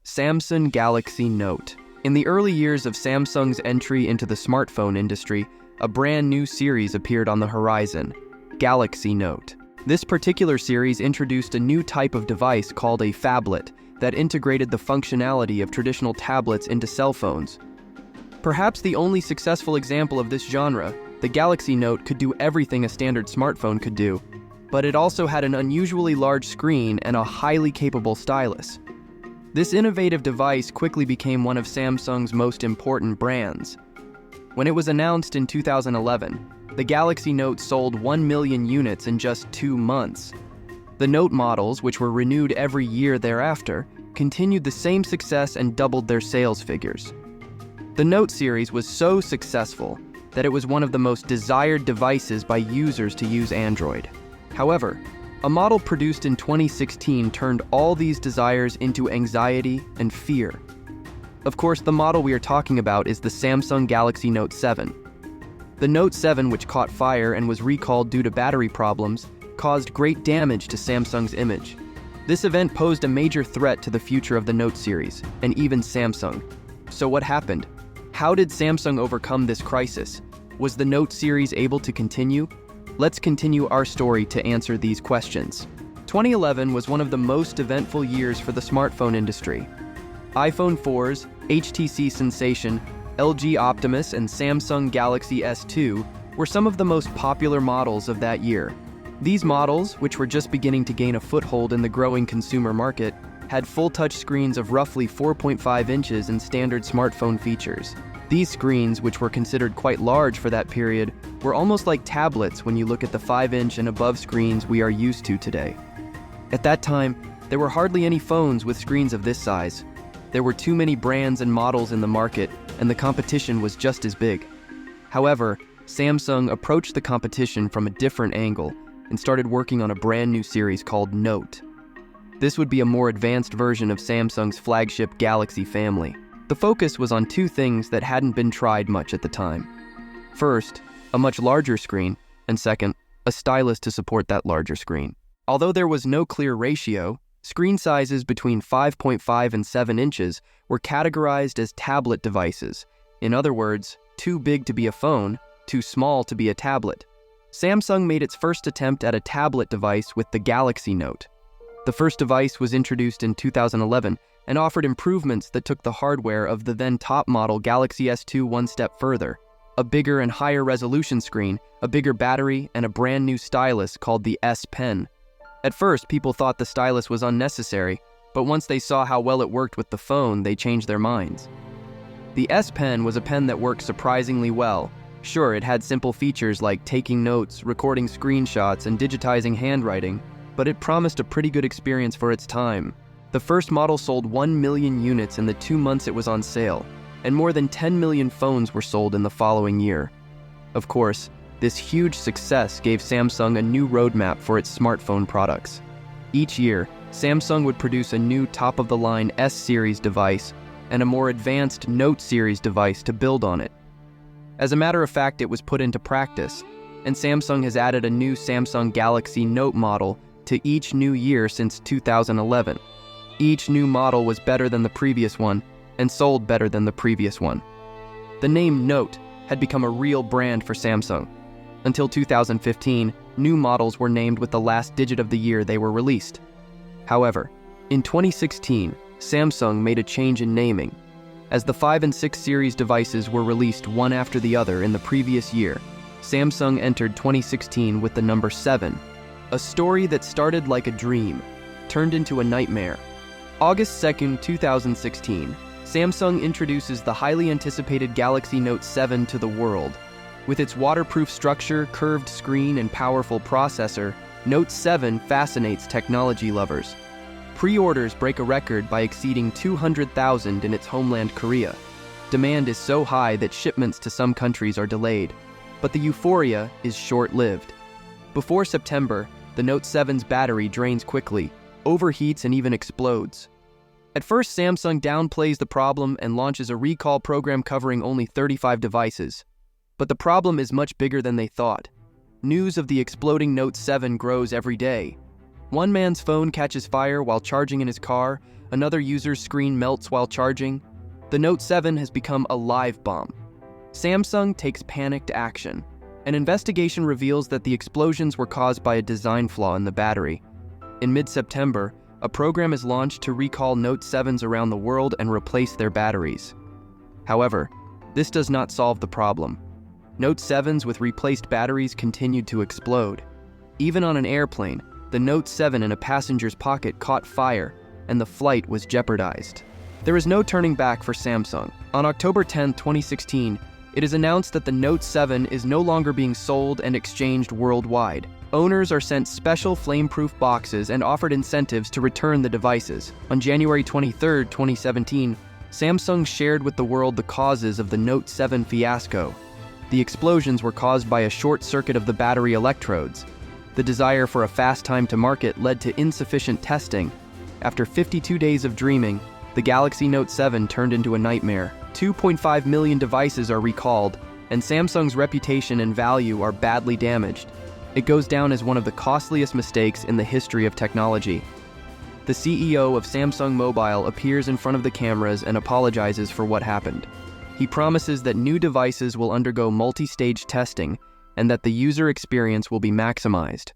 Samsung Galaxy Note. In the early years of Samsung's entry into the smartphone industry, a brand new series appeared on the horizon, Galaxy Note. This particular series introduced a new type of device called a phablet that integrated the functionality of traditional tablets into cell phones. Perhaps the only successful example of this genre, the Galaxy Note could do everything a standard smartphone could do, but it also had an unusually large screen and a highly capable stylus. This innovative device quickly became one of Samsung's most important brands. When it was announced in 2011, the Galaxy Note sold 1 million units in just 2 months. The Note models, which were renewed every year thereafter, continued the same success and doubled their sales figures. The Note series was so successful that it was one of the most desired devices by users to use Android. However, a model produced in 2016 turned all these desires into anxiety and fear. Of course, the model we are talking about is the Samsung Galaxy Note 7. The Note 7, which caught fire and was recalled due to battery problems, caused great damage to Samsung's image. This event posed a major threat to the future of the Note series, and even Samsung. So what happened? How did Samsung overcome this crisis? Was the Note series able to continue? Let's continue our story to answer these questions. 2011 was one of the most eventful years for the smartphone industry. iPhone 4s, HTC Sensation, LG Optimus, and Samsung Galaxy S2 were some of the most popular models of that year. These models, which were just beginning to gain a foothold in the growing consumer market, had full touch screens of roughly 4.5 inches and standard smartphone features. These screens, which were considered quite large for that period, were almost like tablets when you look at the 5-inch and above screens we are used to today. At that time, there were hardly any phones with screens of this size. There were too many brands and models in the market, and the competition was just as big. However, Samsung approached the competition from a different angle and started working on a brand new series called Note. This would be a more advanced version of Samsung's flagship Galaxy family. The focus was on two things that hadn't been tried much at the time. First, a much larger screen, and second, a stylus to support that larger screen. Although there was no clear ratio, screen sizes between 5.5 and 7 inches were categorized as tablet devices. In other words, too big to be a phone, too small to be a tablet. Samsung made its first attempt at a tablet device with the Galaxy Note. The first device was introduced in 2011 and offered improvements that took the hardware of the then top model Galaxy S2 one step further. A bigger and higher resolution screen, a bigger battery, and a brand new stylus called the S Pen. At first, people thought the stylus was unnecessary, but once they saw how well it worked with the phone, they changed their minds. The S Pen was a pen that worked surprisingly well. Sure, it had simple features like taking notes, recording screenshots, and digitizing handwriting, but it promised a pretty good experience for its time. The first model sold 1 million units in the 2 months it was on sale, and more than 10 million phones were sold in the following year. Of course, this huge success gave Samsung a new roadmap for its smartphone products. Each year, Samsung would produce a new top-of-the-line S-series device and a more advanced Note series device to build on it. As a matter of fact, it was put into practice, and Samsung has added a new Samsung Galaxy Note model to each new year since 2011. Each new model was better than the previous one and sold better than the previous one. The name Note had become a real brand for Samsung. Until 2015, new models were named with the last digit of the year they were released. However, in 2016, Samsung made a change in naming. As the 5 and 6 series devices were released one after the other in the previous year, Samsung entered 2016 with the number 7. A story that started like a dream turned into a nightmare. August 2, 2016, Samsung introduces the highly anticipated Galaxy Note 7 to the world. With its waterproof structure, curved screen, and powerful processor, Note 7 fascinates technology lovers. Pre-orders break a record by exceeding 200,000 in its homeland Korea. Demand is so high that shipments to some countries are delayed, but the euphoria is short-lived. Before September, the Note 7's battery drains quickly, overheats, and even explodes. At first, Samsung downplays the problem and launches a recall program covering only 35 devices. But the problem is much bigger than they thought. News of the exploding Note 7 grows every day. One man's phone catches fire while charging in his car, Another user's screen melts while charging. The Note 7 has become a live bomb. Samsung takes panicked action. An investigation reveals that the explosions were caused by a design flaw in the battery. In mid-September, a program is launched to recall Note 7s around the world and replace their batteries. However, this does not solve the problem. Note 7s with replaced batteries continued to explode. Even on an airplane, the Note 7 in a passenger's pocket caught fire, and the flight was jeopardized. There is no turning back for Samsung. On October 10, 2016, it is announced that the Note 7 is no longer being sold and exchanged worldwide. Owners are sent special flame-proof boxes and offered incentives to return the devices. On January 23, 2017, Samsung shared with the world the causes of the Note 7 fiasco. The explosions were caused by a short circuit of the battery electrodes. The desire for a fast time to market led to insufficient testing. After 52 days of dreaming, the Galaxy Note 7 turned into a nightmare. 2.5 million devices are recalled, and Samsung's reputation and value are badly damaged. It goes down as one of the costliest mistakes in the history of technology. The CEO of Samsung Mobile appears in front of the cameras and apologizes for what happened. He promises that new devices will undergo multi-stage testing and that the user experience will be maximized.